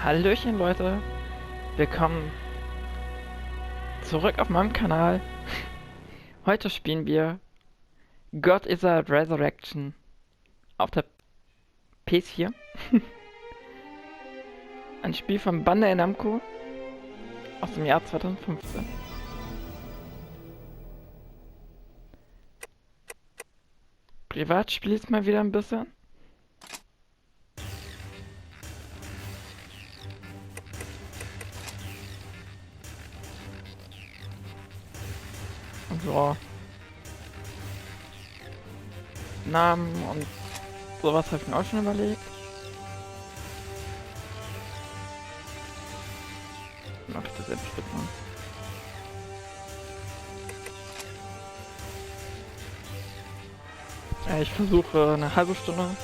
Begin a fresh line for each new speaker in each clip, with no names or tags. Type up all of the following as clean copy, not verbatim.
Hallöchen Leute, willkommen zurück auf meinem Kanal. Heute spielen wir God is a Resurrection auf der PS4. Ein Spiel von Bandai Namco aus dem Jahr 2015. Privat spiele ich es mal wieder ein bisschen. So. Namen und sowas habe ich mir auch schon überlegt. Mach ich das jetzt bestimmt mal. Ja, ich versuche eine halbe Stunde.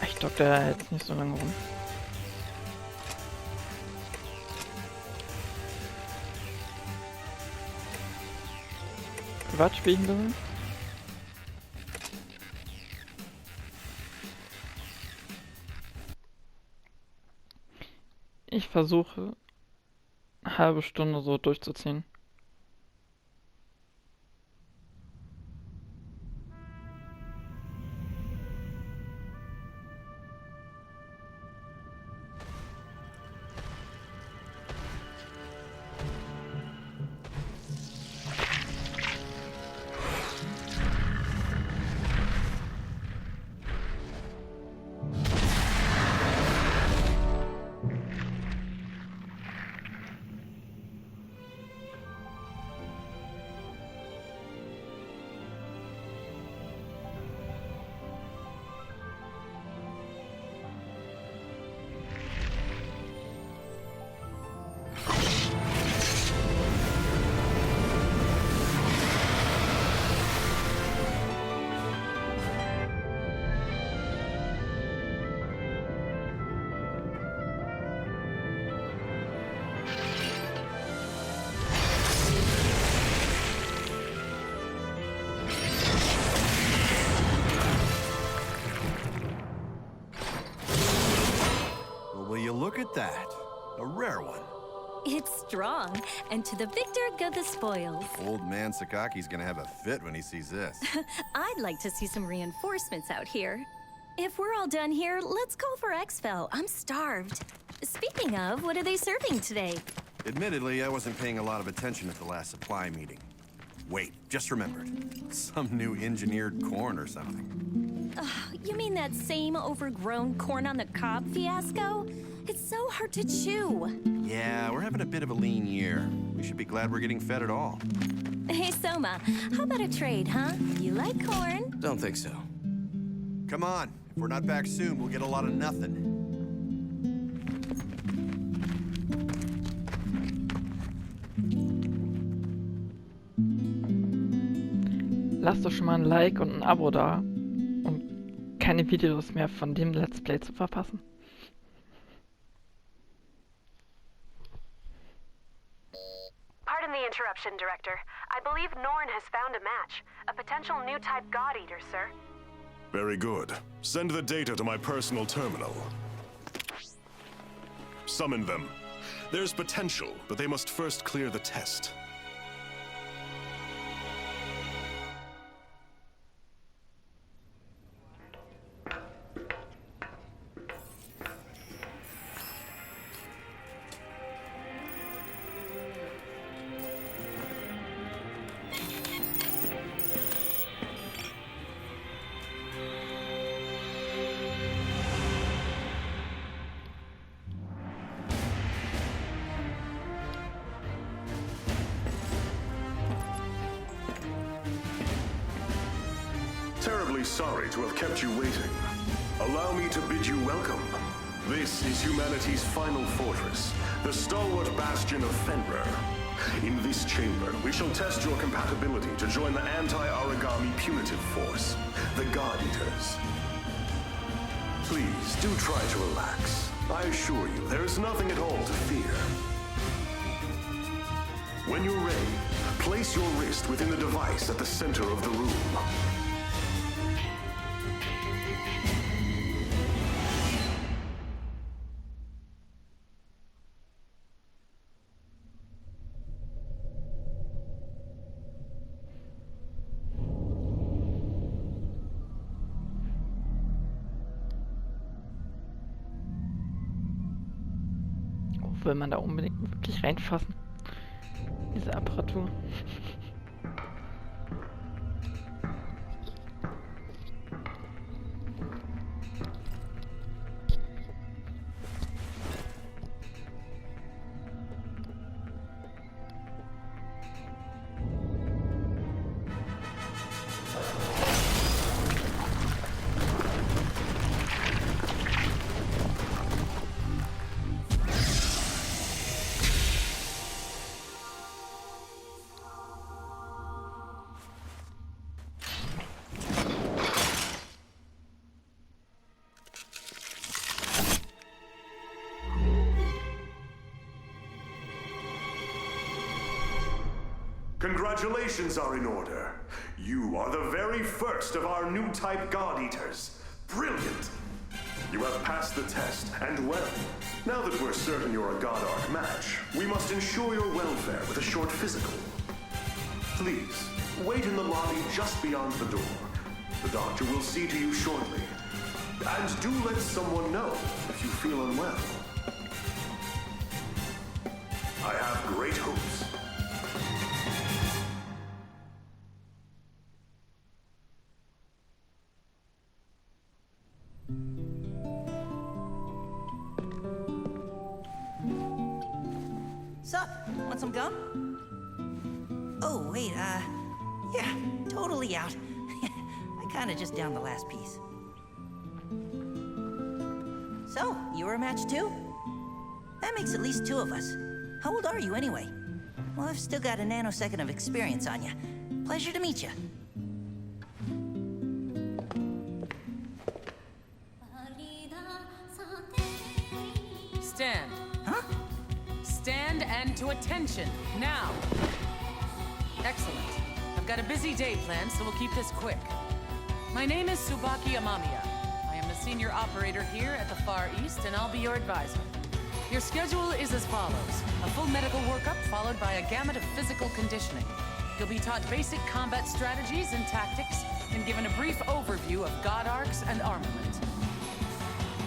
Ich docke da jetzt nicht so lange rum. Privat spielen will. Ich versuche eine halbe Stunde so durchzuziehen.
Look at that. A rare one.
It's strong, and to the victor go the spoils.
Old man Sakaki's gonna have a fit when he sees this.
I'd like to see some reinforcements out here. If we're all done here, let's call for exfil. I'm starved. Speaking of, what are they serving today?
Admittedly, I wasn't paying a lot of attention at the last supply meeting. Wait, just remembered. Some new engineered corn or something.
You mean that same overgrown corn on the cob fiasco? It's so hard to chew.
Yeah, we're having a bit of a lean year. We should be glad we're getting fed at all.
Hey, Soma, how about a trade, huh? You like corn?
Don't think so.
Come on. If we're not back soon, we'll get a lot of nothing.
Lasst doch schon mal ein Like und ein Abo da, um keine Videos mehr von dem Let's Play zu verpassen.
Pardon the interruption, Director. I believe Norn has found a match. A potential new type God Eater, sir.
Very good. Send the data to my personal terminal. Summon them. There's potential, but they must first clear the test. Terribly sorry to have kept you waiting. Allow me to bid you welcome. This is humanity's final fortress, the stalwart bastion of Fenrir. In this chamber, we shall test your compatibility to join the anti-origami punitive force, the God Eaters. Please, do try to relax. I assure you, there is nothing at all to fear. When you're ready, place your wrist within the device at the center of the room.
Will man da unbedingt wirklich reinfassen? Diese Apparatur.
Congratulations are in order. You are the very first of our new type God Eaters. Brilliant! You have passed the test, and well. Now that we're certain you're a God Arc match, we must ensure your welfare with a short physical. Please, wait in the lobby just beyond the door. The doctor will see to you shortly. And do let someone know if you feel unwell. I have great hopes.
Sup? Want some gum? Oh, wait, yeah, totally out. I kinda just downed the last piece. So, you were a match too? That makes at least 2 of us. How old are you anyway? Well, I've still got a nanosecond of experience on you. Pleasure to meet you.
Stand.
Huh?
Stand and to attention, now. Excellent. I've got a busy day planned, so we'll keep this quick. My name is Tsubaki Amamiya. I am the senior operator here at the Far East, and I'll be your advisor. Your schedule is as follows. A full medical workup followed by a gamut of physical conditioning. You'll be taught basic combat strategies and tactics, and given a brief overview of God Arcs and armament.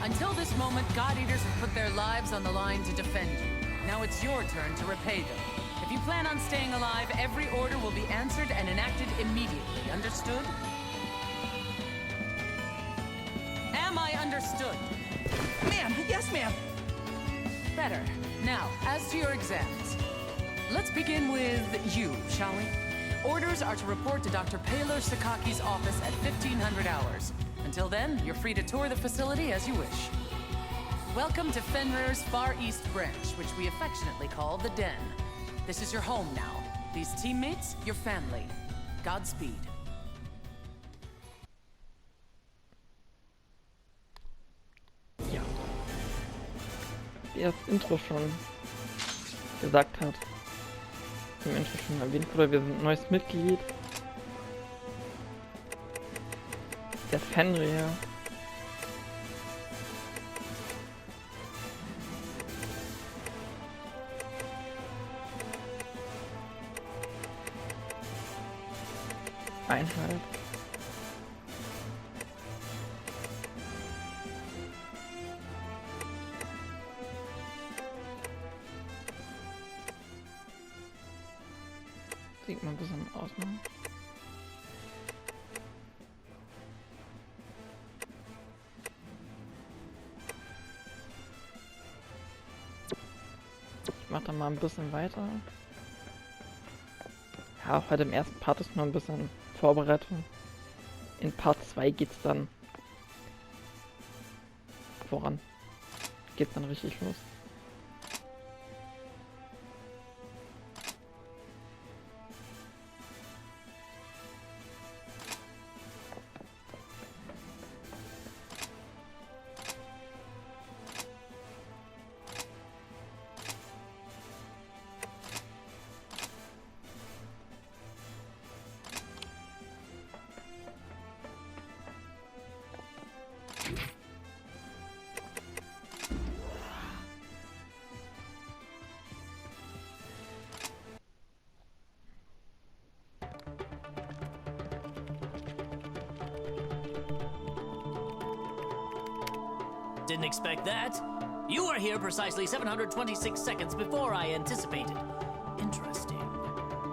Until this moment, God Eaters have put their lives on the line to defend you. Now it's your turn to repay them. If you plan on staying alive, every order will be answered and enacted immediately. Understood? Am I understood?
Ma'am, yes, ma'am.
Better. Now, as to your exams. Let's begin with you, shall we? Orders are to report to Dr. Paler Sakaki's office at 1500 hours. Until then, you're free to tour the facility as you wish. Welcome to Fenrir's Far East branch, which we affectionately call the Den. This is your home now. These teammates, your family. Godspeed.
Ja. Wie das Intro schon gesagt hat. Im Intro schon erwähnt wurde, wir sind ein neues Mitglied. Der Fenrir. Einheit. Sieht mal ein bisschen ausmachen. Ich mach dann mal ein bisschen weiter. Ja, heute im ersten Part ist nur ein bisschen Vorbereitung. In Part 2 geht's dann voran. Geht's dann richtig los.
Didn't expect that. You are here precisely 726 seconds before I anticipated. Interesting.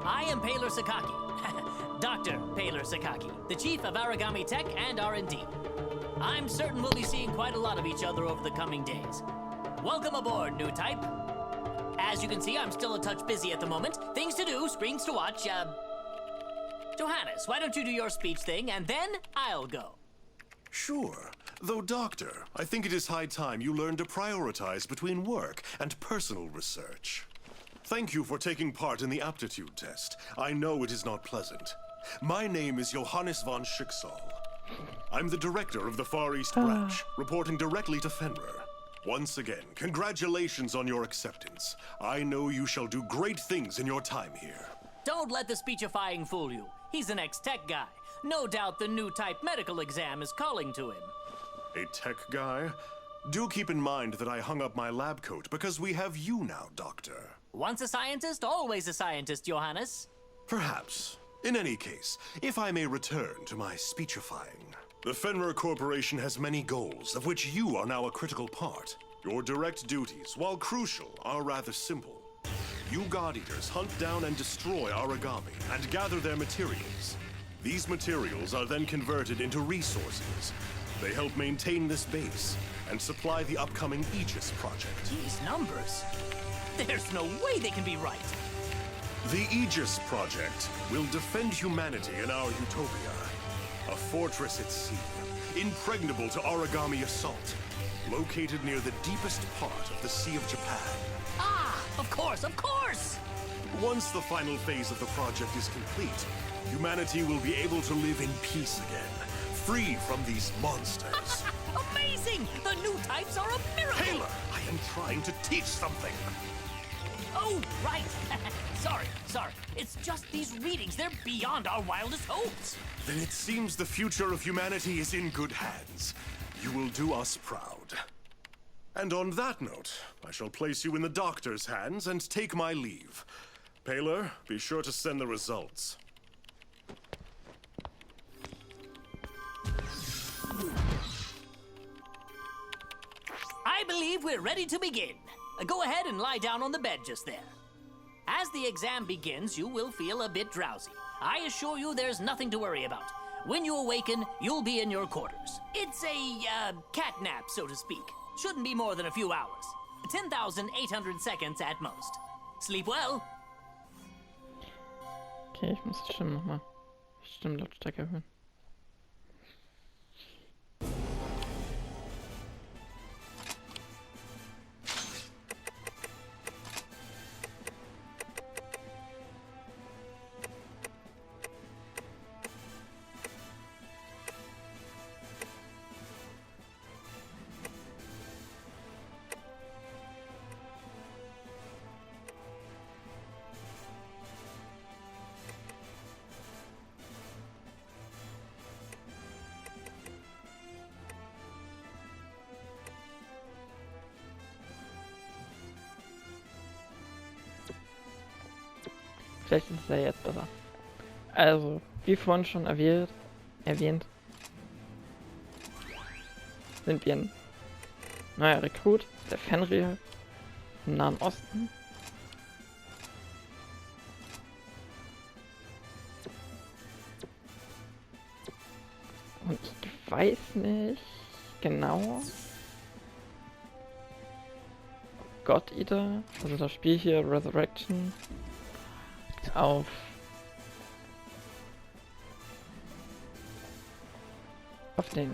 I am Paler Sakaki. Dr. Paler Sakaki, the Chief of Origami Tech and R&D. I'm certain we'll be seeing quite a lot of each other over the coming days. Welcome aboard, new type. As you can see, I'm still a touch busy at the moment. Things to do, screens to watch, Johannes, why don't you do your speech thing, and then I'll go.
Sure. Though, Doctor, I think it is high time you learn to prioritize between work and personal research. Thank you for taking part in the aptitude test. I know it is not pleasant. My name is Johannes von Schicksal. I'm the director of the Far East branch, reporting directly to Fenrir. Once again, congratulations on your acceptance. I know you shall do great things in your time here.
Don't let the speechifying fool you. He's an ex-tech guy. No doubt the new type medical exam is calling to him.
A tech guy? Do keep in mind that I hung up my lab coat because we have you now, Doctor.
Once a scientist, always a scientist, Johannes.
Perhaps. In any case, if I may return to my speechifying. The Fenrir Corporation has many goals, of which you are now a critical part. Your direct duties, while crucial, are rather simple. You God Eaters hunt down and destroy origami and gather their materials. These materials are then converted into resources. They help maintain this base and supply the upcoming Aegis project.
These numbers. There's no way they can be right.
The Aegis project will defend humanity in our utopia. A fortress at sea, impregnable to origami assault, located near the deepest part of the Sea of Japan.
Ah, of course, of course!
Once the final phase of the project is complete, humanity will be able to live in peace again, free from these monsters.
Amazing! The new types are a miracle!
Taylor, I am trying to teach something.
Oh, right. Sorry. It's just these readings. They're beyond our wildest hopes.
Then it seems the future of humanity is in good hands. You will do us proud. And on that note, I shall place you in the doctor's hands and take my leave. Paler, be sure to send the results.
I believe we're ready to begin. Go ahead and lie down on the bed just there. As the exam begins, you will feel a bit drowsy. I assure you there's nothing to worry about. When you awaken, you'll be in your quarters. It's a, cat nap, so to speak. Shouldn't be more than a few hours. 10,800 seconds at most. Sleep well.
Okay, ich muss die Stimme nochmal. Stimmlautstärke erhöhen. Vielleicht ist es ja jetzt besser. Also, wie vorhin schon erwähnt, sind wir ein neuer Rekrut, der Fenrir im Nahen Osten. Und ich weiß nicht genau, God Eater, also das Spiel hier Resurrection, auf den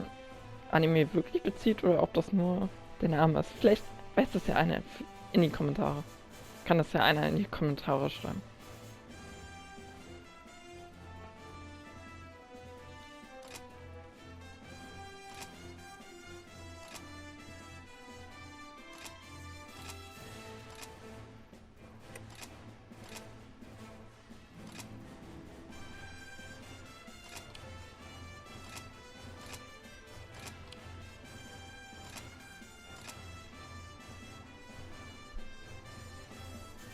Anime wirklich bezieht oder ob das nur der Name ist. Vielleicht weiß das ja einer in die Kommentare. Kann das ja einer in die Kommentare schreiben.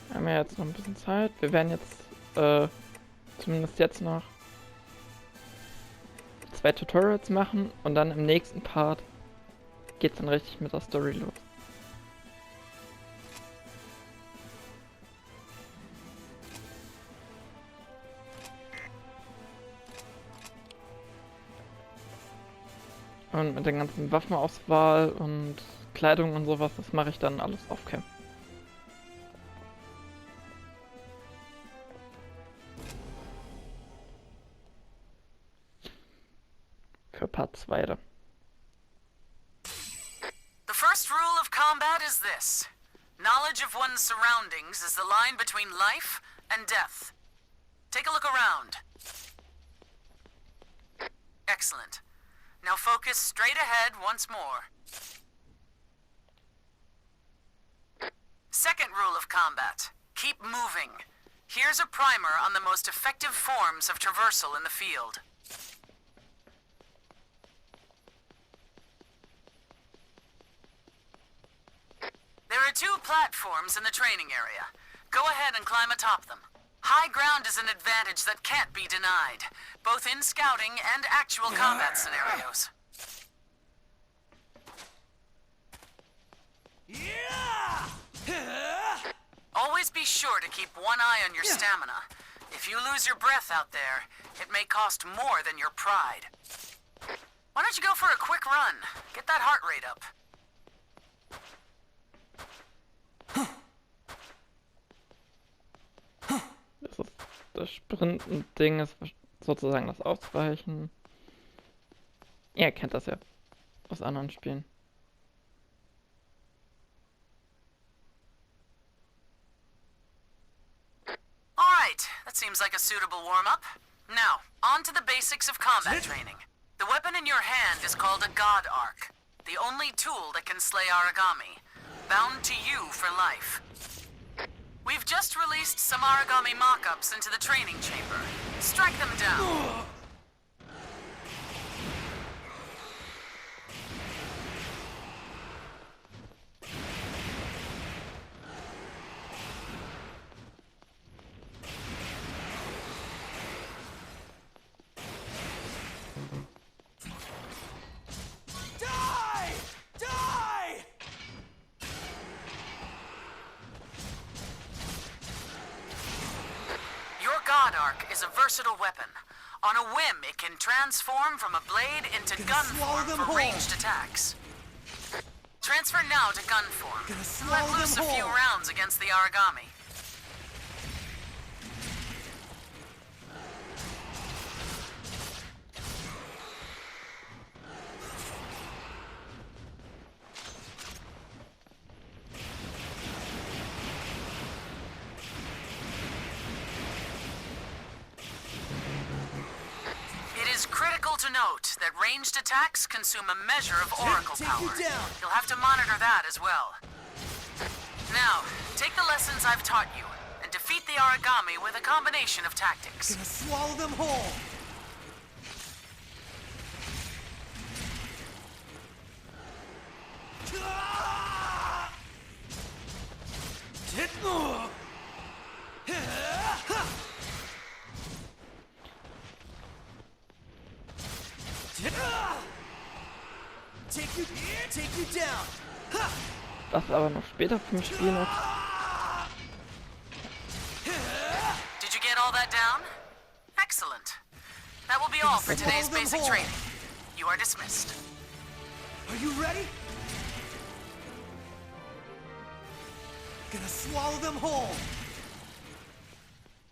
Wir haben ja jetzt noch ein bisschen Zeit. Wir werden jetzt zumindest jetzt noch 2 Tutorials machen und dann im nächsten Part geht's dann richtig mit der Story los. Und mit der ganzen Waffenauswahl und Kleidung und sowas, das mache ich dann alles auf Cam. Für Part 2 dann.
The first rule of combat is this. Knowledge of one's surroundings is the line between life and death. Take a look around. Excellent. Now focus straight ahead once more. Second rule of combat. Keep moving. Here's a primer on the most effective forms of traversal in the field. There are 2 platforms in the training area. Go ahead and climb atop them. High ground is an advantage that can't be denied, both in scouting and actual combat scenarios. Always be sure to keep one eye on your stamina. If you lose your breath out there, it may cost more than your pride. Why don't you go for a quick run? Get that heart rate up.
Das Sprinten-Ding ist sozusagen das Ausweichen. Ihr kennt das ja aus anderen Spielen.
Alright, that seems like a suitable warm-up. Now, on to the basics of combat training. The weapon in your hand is called a God Arc, the only tool that can slay origami, bound to you for life. We've just released some origami mock-ups into the training chamber. Strike them down. God Arc is a versatile weapon. On a whim, it can transform from a blade into gun form for ranged attacks. Transfer now to gun form. Let loose a few rounds against the origami. To note that ranged attacks consume a measure of oracle power. You'll have to monitor that as well. Now, take the lessons I've taught you and defeat the origami with a combination of tactics.
Gonna swallow them whole.
Das aber noch später vom Spiel noch.
Did you get all that down? Excellent. That will be all for today's basic training. You are dismissed.
Are you ready? Gonna swallow them whole.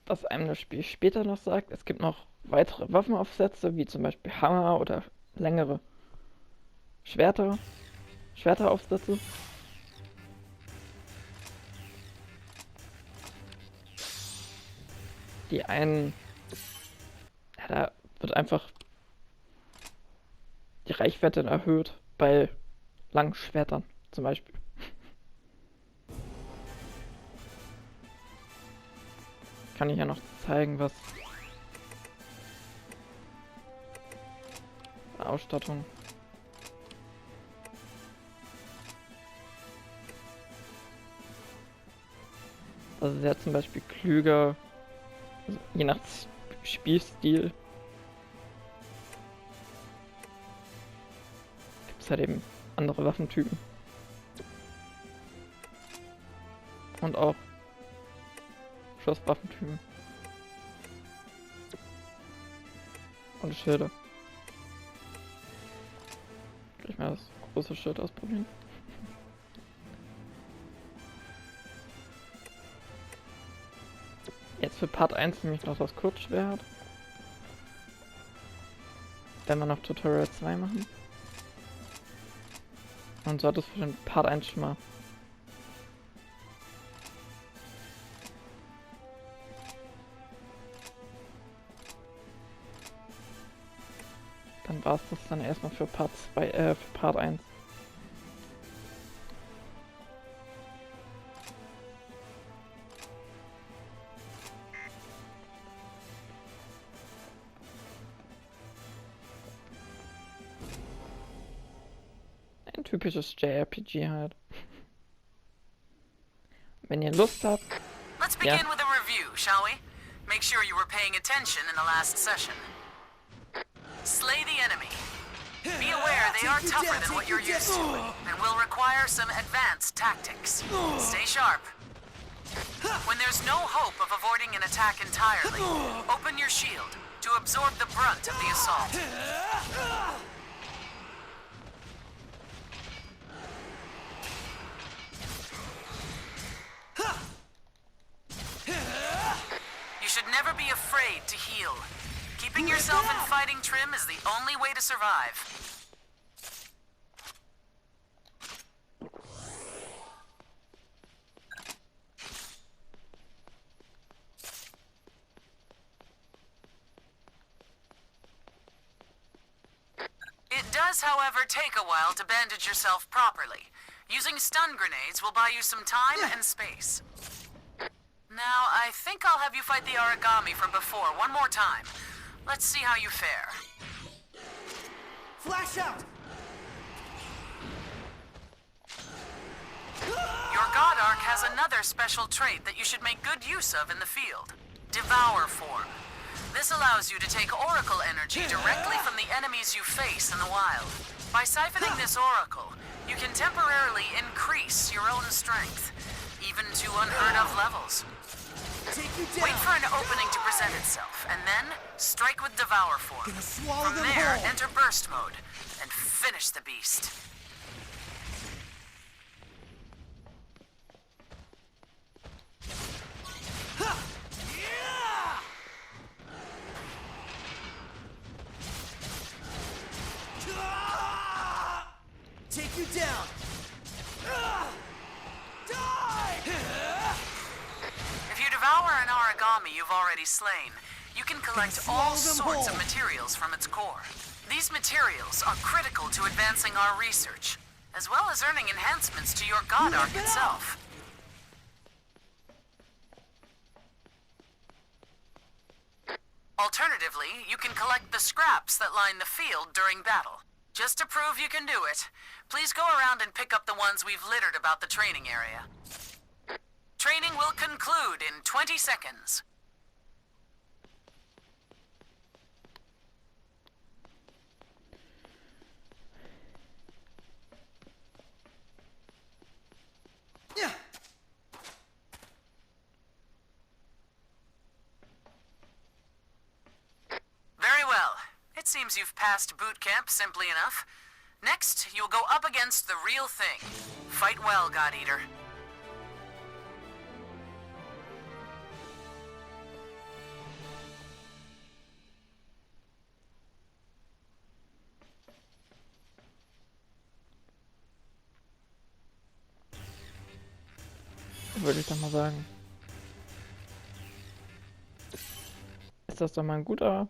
Was einem das Spiel später noch sagt, es gibt noch weitere Waffenaufsätze, wie zum Beispiel Hammer oder längere Schwerteraufsätze. Die einen, ja, da wird einfach die Reichweite erhöht bei langen Schwertern zum Beispiel. Kann ich ja noch zeigen, was Ausstattung. Also sehr zum Beispiel klüger, also je nach Spielstil gibt es halt eben andere Waffentypen. Und auch Schusswaffentypen. Und Schilde. Ich mal das große Schild ausprobieren. Jetzt für Part 1 nämlich noch das Kurzschwert. Wenn wir noch Tutorial 2 machen. Und so hat es für den Part 1 schon mal. Dann war es das dann erstmal für Part 2, für Part 1. Ein typisches JRPG halt. Wenn ihr Lust habt.
Let's begin with a review, shall we? Make sure you were paying attention in the last session. Slay the enemy. Be aware they are tougher than what you're used to, and will require some advanced tactics. Stay sharp. When there's no hope of avoiding an attack entirely, open your shield to absorb the brunt of the assault. You should never be afraid to heal. Keeping yourself in fighting trim is the only way to survive. It does, however, take a while to bandage yourself properly. Using stun grenades will buy you some time and space. Now, I think I'll have you fight the origami from before one more time. Let's see how you fare.
Flash out!
Your God Arc has another special trait that you should make good use of in the field. Devour form. This allows you to take Oracle energy directly from the enemies you face in the wild. By siphoning this Oracle, you can temporarily increase your own strength, even to unheard of levels. Wait for an opening to present itself, and then strike with Devour form. From there, enter Burst mode, and finish the beast.
Take you down! Die!
If you devour an origami you've already slain, you can collect all sorts of materials from its core. These materials are critical to advancing our research, as well as earning enhancements to your God Arc itself. Alternatively, you can collect the scraps that line the field during battle. Just to prove you can do it, please go around and pick up the ones we've littered about the training area. Training will conclude in 20 seconds. Very well. It seems you've passed boot camp simply enough. Next, you'll go up against the real thing. Fight well, God Eater.
Würde ich doch mal sagen. Ist das doch mal ein guter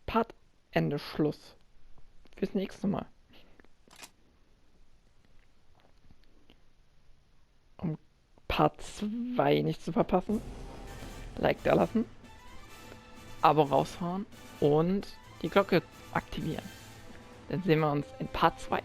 Part Ende Schluss. Fürs nächste Mal. Um Part 2 nicht zu verpassen. Like da lassen. Abo raushauen. Und die Glocke aktivieren. Dann sehen wir uns in Part 2.